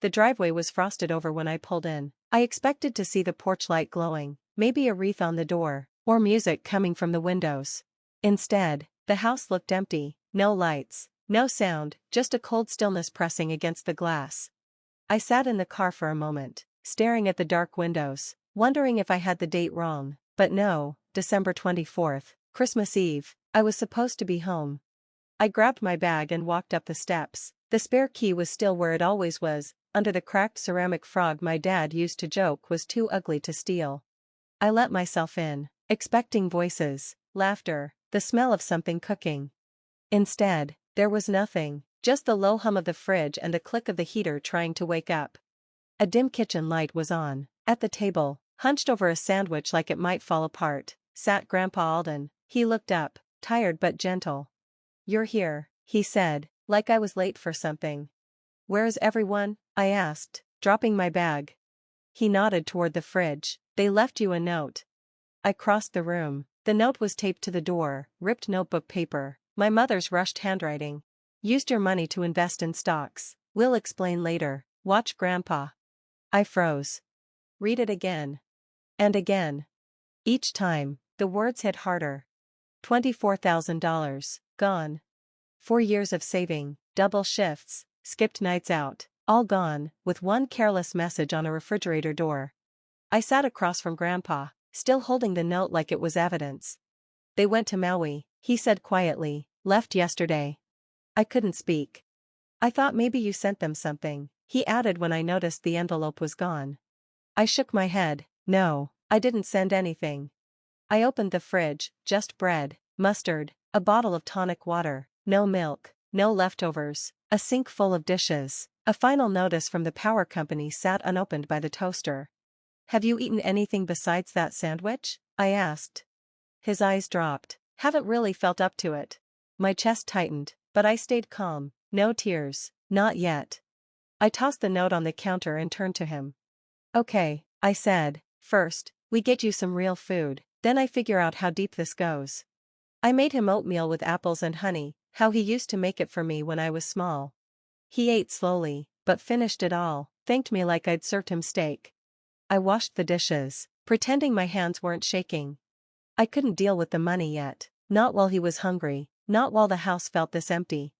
The driveway was frosted over when I pulled in. I expected to see the porch light glowing, maybe a wreath on the door, or music coming from the windows. Instead, the house looked empty, no lights, no sound, just a cold stillness pressing against the glass. I sat in the car for a moment, staring at the dark windows, wondering if I had the date wrong, but no, December 24th, Christmas Eve, I was supposed to be home. I grabbed my bag and walked up the steps. The spare key was still where it always was, under the cracked ceramic frog my dad used to joke was too ugly to steal. I let myself in, expecting voices, laughter, the smell of something cooking. Instead, there was nothing, just the low hum of the fridge and the click of the heater trying to wake up. A dim kitchen light was on. At the table, hunched over a sandwich like it might fall apart, sat Grandpa Alden. He looked up, tired but gentle. "You're here," he said, like I was late for something. "Where's everyone?" I asked, dropping my bag. He nodded toward the fridge. "They left you a note." I crossed the room. The note was taped to the door, ripped notebook paper, my mother's rushed handwriting. "Used your money to invest in stocks. We'll explain later. Watch Grandpa." I froze. Read it again. And again. Each time, the words hit harder. $24,000, gone. 4 years of saving, double shifts, skipped nights out, all gone, with one careless message on a refrigerator door. I sat across from Grandpa, still holding the note like it was evidence. "They went to Maui," he said quietly, "left yesterday." I couldn't speak. "I thought maybe you sent them something," he added when I noticed the envelope was gone. I shook my head. "No, I didn't send anything." I opened the fridge, just bread, mustard, a bottle of tonic water, no milk, no leftovers, a sink full of dishes. A final notice from the power company sat unopened by the toaster. "Have you eaten anything besides that sandwich?" I asked. His eyes dropped. "Haven't really felt up to it." My chest tightened, but I stayed calm. No tears, not yet. I tossed the note on the counter and turned to him. "Okay," I said, "first, we get you some real food, then I figure out how deep this goes." I made him oatmeal with apples and honey, how he used to make it for me when I was small. He ate slowly, but finished it all, thanked me like I'd served him steak. I washed the dishes, pretending my hands weren't shaking. I couldn't deal with the money yet, not while he was hungry, not while the house felt this empty.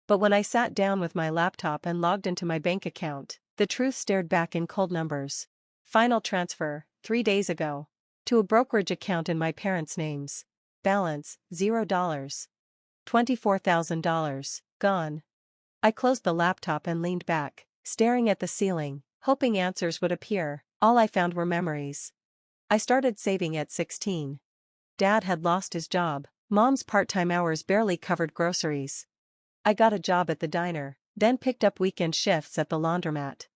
But when I sat down with my laptop and logged into my bank account, the truth stared back in cold numbers. Final transfer, 3 days ago. To a brokerage account in my parents' names. Balance, $0. $24,000, gone. I closed the laptop and leaned back, staring at the ceiling, hoping answers would appear. All I found were memories. I started saving at 16. Dad had lost his job. Mom's part-time hours barely covered groceries. I got a job at the diner, then picked up weekend shifts at the laundromat.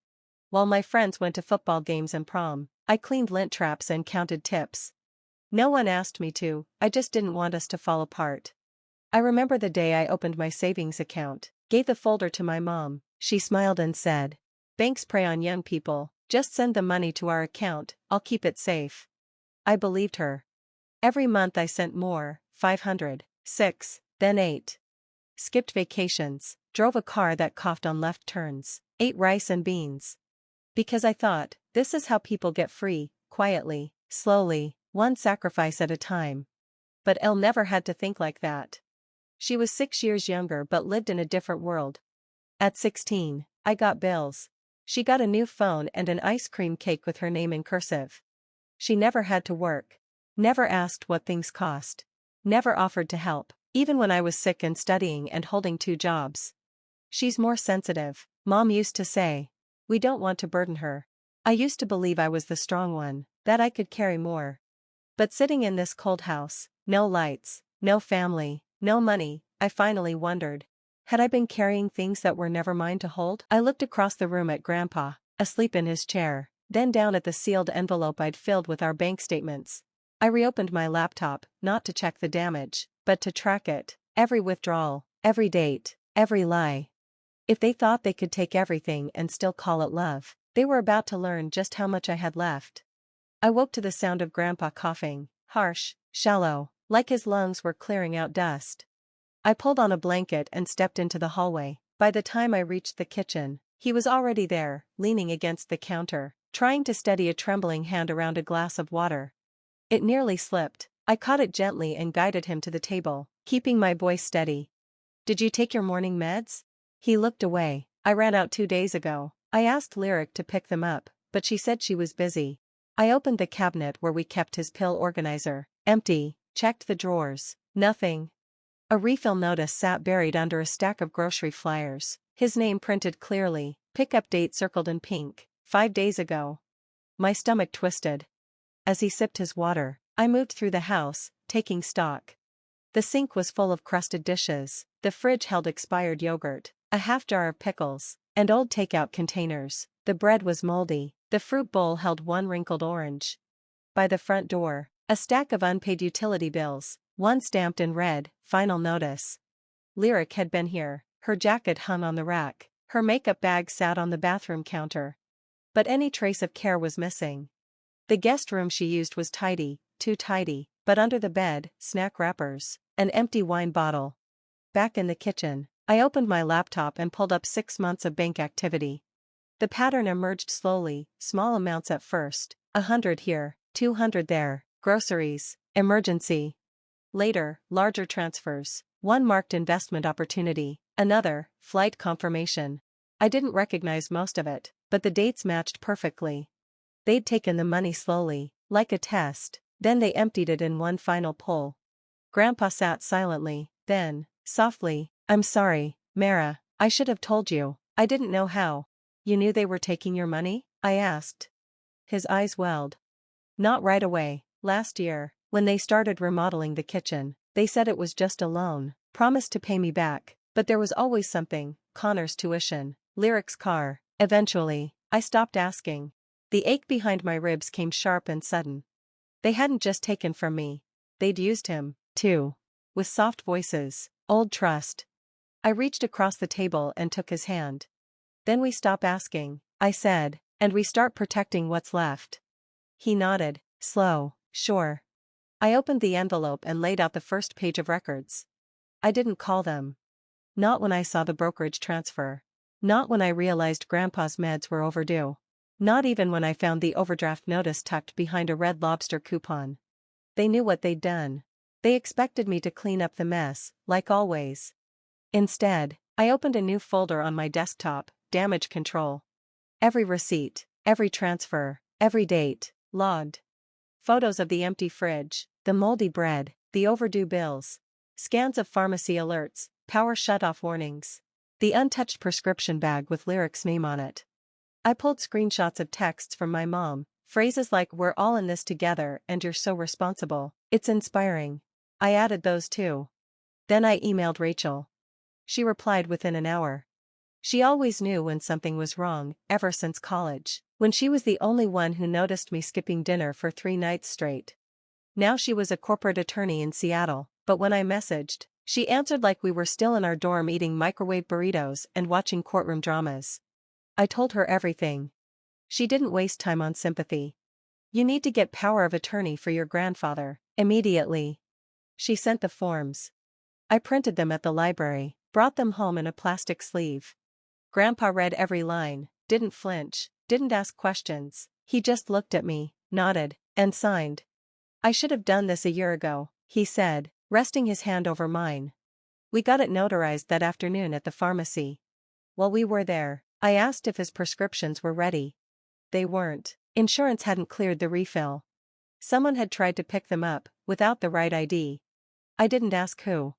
While my friends went to football games and prom, I cleaned lint traps and counted tips. No one asked me to, I just didn't want us to fall apart. I remember the day I opened my savings account, gave the folder to my mom. She smiled and said, "Banks prey on young people, just send the money to our account, I'll keep it safe." I believed her. Every month I sent more, 500, 6, then 8. Skipped vacations, drove a car that coughed on left turns, ate rice and beans. Because I thought, this is how people get free, quietly, slowly, one sacrifice at a time. But Elle never had to think like that. She was 6 years younger but lived in a different world. At 16, I got bills. She got a new phone and an ice cream cake with her name in cursive. She never had to work. Never asked what things cost. Never offered to help, even when I was sick and studying and holding 2 jobs. "She's more sensitive," Mom used to say. "We don't want to burden her." I used to believe I was the strong one, that I could carry more. But sitting in this cold house, no lights, no family, no money, I finally wondered. Had I been carrying things that were never mine to hold? I looked across the room at Grandpa, asleep in his chair, then down at the sealed envelope I'd filled with our bank statements. I reopened my laptop, not to check the damage, but to track it, every withdrawal, every date, every lie. If they thought they could take everything and still call it love, they were about to learn just how much I had left. I woke to the sound of Grandpa coughing, harsh, shallow, like his lungs were clearing out dust. I pulled on a blanket and stepped into the hallway. By the time I reached the kitchen, He was already there, leaning against the counter, trying to steady a trembling hand around a glass of water. It nearly slipped. I caught it gently and guided him to the table, keeping my voice steady. "Did you take your morning meds?" He looked away. "I ran out 2 days ago." I asked Lyric to pick them up, but she said she was busy. I opened the cabinet where we kept his pill organizer. Empty. Checked the drawers. Nothing. A refill notice sat buried under a stack of grocery flyers. His name printed clearly, pickup date circled in pink, 5 days ago. My stomach twisted. As he sipped his water, I moved through the house, taking stock. The sink was full of crusted dishes, the fridge held expired yogurt, a half jar of pickles, and old takeout containers. The bread was moldy, the fruit bowl held one wrinkled orange. By the front door, a stack of unpaid utility bills, one stamped in red, "Final notice." Lyric had been here, her jacket hung on the rack, her makeup bag sat on the bathroom counter. But any trace of care was missing. The guest room she used was tidy, too tidy, but under the bed, snack wrappers, an empty wine bottle. Back in the kitchen, I opened my laptop and pulled up 6 months of bank activity. The pattern emerged slowly, small amounts at first, 100 here, 200 there, groceries, emergency. Later, larger transfers, one marked investment opportunity, another, flight confirmation. I didn't recognize most of it, but the dates matched perfectly. They'd taken the money slowly, like a test, then they emptied it in one final pull. Grandpa sat silently, then, softly, "I'm sorry, Mara, I should have told you, I didn't know how." "You knew they were taking your money?" I asked. His eyes welled. "Not right away. Last year, when they started remodeling the kitchen, they said it was just a loan, promised to pay me back, but there was always something, Connor's tuition, Lyric's car. Eventually, I stopped asking. The ache behind my ribs came sharp and sudden. They hadn't just taken from me. They'd used him, too." With soft voices, "Old trust." I reached across the table and took his hand. "Then we stop asking," I said, "and we start protecting what's left." He nodded, slow, sure. I opened the envelope and laid out the first page of records. I didn't call them. Not when I saw the brokerage transfer. Not when I realized Grandpa's meds were overdue. Not even when I found the overdraft notice tucked behind a Red Lobster coupon. They knew what they'd done. They expected me to clean up the mess, like always. Instead, I opened a new folder on my desktop, damage control. Every receipt, every transfer, every date, logged. Photos of the empty fridge, the moldy bread, the overdue bills. Scans of pharmacy alerts, power shutoff warnings. The untouched prescription bag with Lyric's name on it. I pulled screenshots of texts from my mom, phrases like "We're all in this together and you're so responsible. It's inspiring." I added those too. Then I emailed Rachel. She replied within an hour. She always knew when something was wrong, ever since college, when she was the only one who noticed me skipping dinner for 3 nights straight. Now she was a corporate attorney in Seattle, but when I messaged, she answered like we were still in our dorm eating microwave burritos and watching courtroom dramas. I told her everything. She didn't waste time on sympathy. "You need to get power of attorney for your grandfather, immediately." She sent the forms. I printed them at the library, brought them home in a plastic sleeve. Grandpa read every line, didn't flinch, didn't ask questions. He just looked at me, nodded, and signed. "I should have done this a year ago," he said, resting his hand over mine. "We got it notarized that afternoon at the pharmacy. While we were there, I asked if his prescriptions were ready. They weren't. Insurance hadn't cleared the refill. Someone had tried to pick them up, without the right ID. I didn't ask who.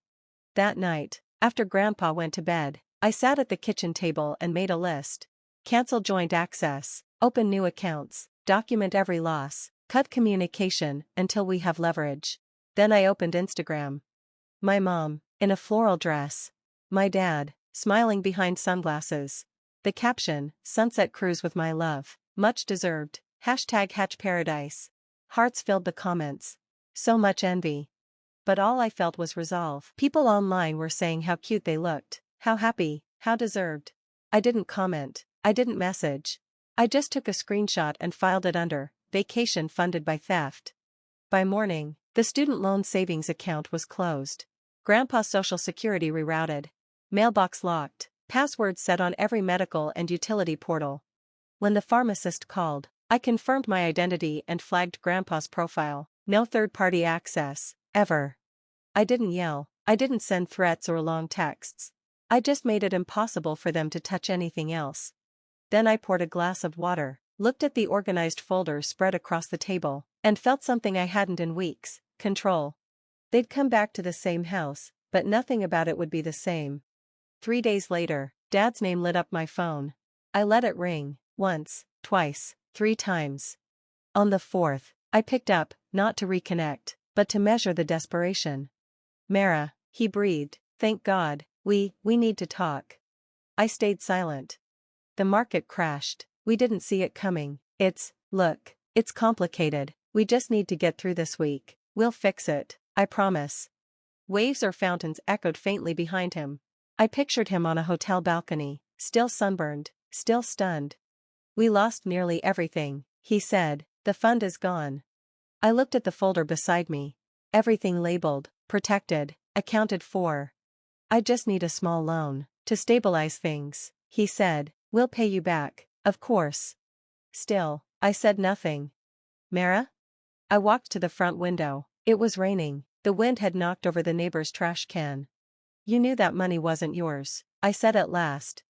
That night, after Grandpa went to bed, I sat at the kitchen table and made a list. Cancel joint access, open new accounts, document every loss, cut communication until we have leverage. Then I opened Instagram. My mom, in a floral dress. My dad, smiling behind sunglasses. The caption, "Sunset cruise with my love, much deserved, #Hatch Paradise." Hearts filled the comments. So much envy. But all I felt was resolve. People online were saying how cute they looked, how happy, how deserved. I didn't comment, I didn't message. I just took a screenshot and filed it under, "Vacation funded by theft." By morning, the student loan savings account was closed. Grandpa's social security rerouted. Mailbox locked, Passwords set on every medical and utility portal. When the pharmacist called, I confirmed my identity and flagged Grandpa's profile. No third-party access, ever. I didn't yell, I didn't send threats or long texts. I just made it impossible for them to touch anything else. Then I poured a glass of water, looked at the organized folders spread across the table, and felt something I hadn't in weeks: control. They'd come back to the same house, but nothing about it would be the same. 3 days later, Dad's name lit up my phone. I let it ring, once, twice, 3 times. On the fourth, I picked up, not to reconnect, but to measure the desperation. "Mara," he breathed, "thank God, we need to talk." I stayed silent. The market crashed. We didn't see it coming. Look, it's complicated. We just need to get through this week. We'll fix it, I promise. Waves or fountains echoed faintly behind him. I pictured him on a hotel balcony, still sunburned, still stunned. "We lost nearly everything," he said. "The fund is gone." I looked at the folder beside me. Everything labeled, protected, accounted for. "I just need a small loan to stabilize things," he said. "We'll pay you back, of course." Still, I said nothing. "Mara?" I walked to the front window. It was raining. The wind had knocked over the neighbor's trash can. "You knew that money wasn't yours," I said at last.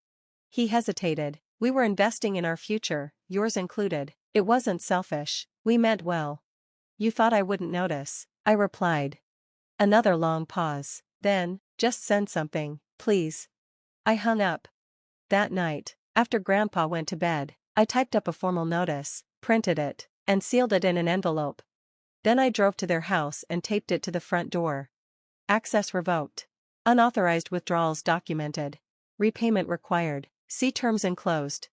He hesitated. "We were investing in our future, yours included. It wasn't selfish. We meant well." "You thought I wouldn't notice," I replied. Another long pause. Then, "Just send something, please." I hung up. That night, after Grandpa went to bed, I typed up a formal notice, printed it, and sealed it in an envelope. Then I drove to their house and taped it to the front door. "Access revoked. Unauthorized withdrawals documented. Repayment required. See terms enclosed."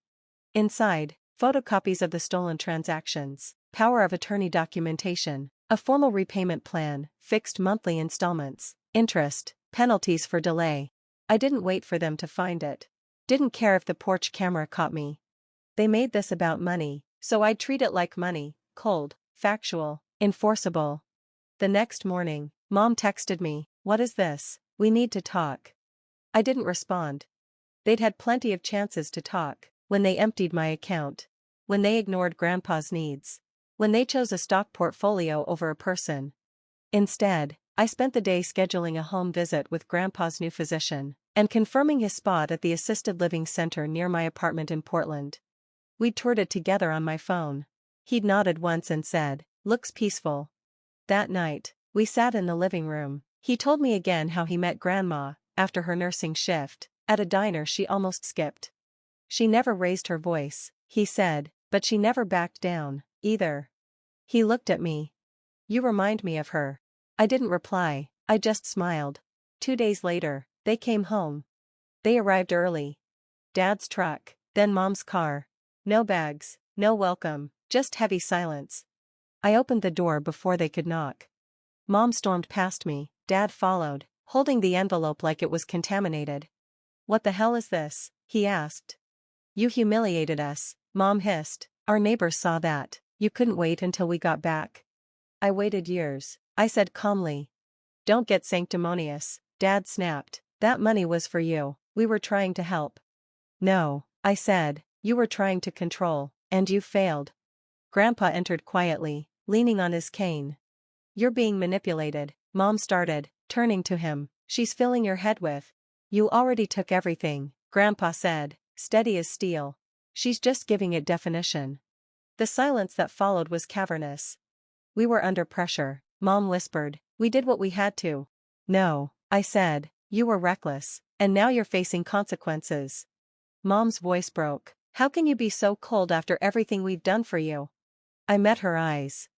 Inside, photocopies of the stolen transactions, power of attorney documentation, a formal repayment plan, fixed monthly installments, interest, penalties for delay. I didn't wait for them to find it. Didn't care if the porch camera caught me. They made this about money, so I'd treat it like money: cold, factual, enforceable. The next morning, Mom texted me, "What is this? We need to talk." I didn't respond. They'd had plenty of chances to talk: when they emptied my account, when they ignored Grandpa's needs, when they chose a stock portfolio over a person. Instead, I spent the day scheduling a home visit with Grandpa's new physician, and confirming his spot at the assisted living center near my apartment in Portland. We toured it together on my phone. He'd nodded once and said, "Looks peaceful." That night, we sat in the living room. He told me again how he met Grandma, after her nursing shift, at a diner she almost skipped. "She never raised her voice," he said, "but she never backed down, either." He looked at me. "You remind me of her." I didn't reply, I just smiled. 2 days later, they came home. They arrived early. Dad's truck, then Mom's car. No bags, no welcome, just heavy silence. I opened the door before they could knock. Mom stormed past me. Dad followed, holding the envelope like it was contaminated. "What the hell is this?" he asked. "You humiliated us," Mom hissed. "Our neighbors saw that. You couldn't wait until we got back." "I waited years," I said calmly. "Don't get sanctimonious," Dad snapped. "That money was for you. We were trying to help." "No," I said, "you were trying to control, and you failed." Grandpa entered quietly, leaning on his cane. "You're being manipulated," Mom started, turning to him. "She's filling your head with." "You already took everything," Grandpa said, steady as steel. "She's just giving it definition." The silence that followed was cavernous. "We were under pressure," Mom whispered. "We did what we had to." "No," I said, "you were reckless, and now you're facing consequences." Mom's voice broke. "How can you be so cold after everything we've done for you?" I met her eyes.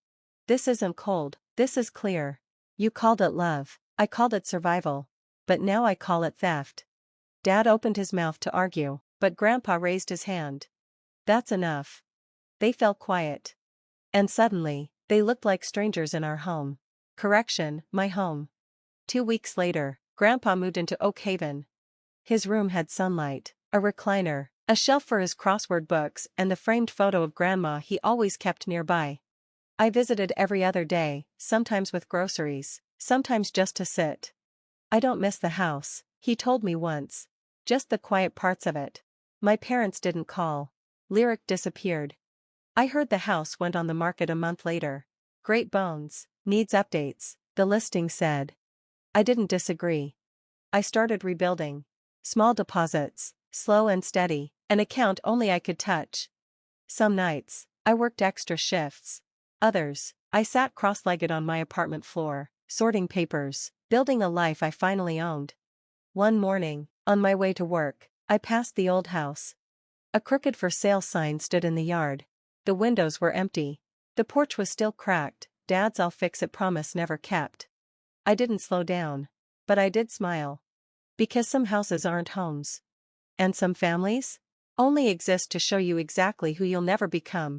"This isn't cold, this is clear. You called it love, I called it survival. But now I call it theft." Dad opened his mouth to argue, but Grandpa raised his hand. "That's enough." They fell quiet. And suddenly, they looked like strangers in our home. Correction, my home. 2 weeks later, Grandpa moved into Oak Haven. His room had sunlight, a recliner, a shelf for his crossword books, and the framed photo of Grandma he always kept nearby. I visited every other day, sometimes with groceries, sometimes just to sit. "I don't miss the house," he told me once. Just the quiet parts of it. My parents didn't call. Lyric disappeared. I heard the house went on the market a month later. Great bones, needs updates, the listing said. I didn't disagree. I started rebuilding. Small deposits, slow and steady, an account only I could touch. Some nights, I worked extra shifts. Others, I sat cross-legged on my apartment floor, sorting papers, building a life I finally owned. One morning, on my way to work, I passed the old house. A crooked for sale sign stood in the yard. The windows were empty. The porch was still cracked. Dad's "I'll fix it" promise never kept. I didn't slow down. But I did smile. Because some houses aren't homes. And some families only exist to show you exactly who you'll never become.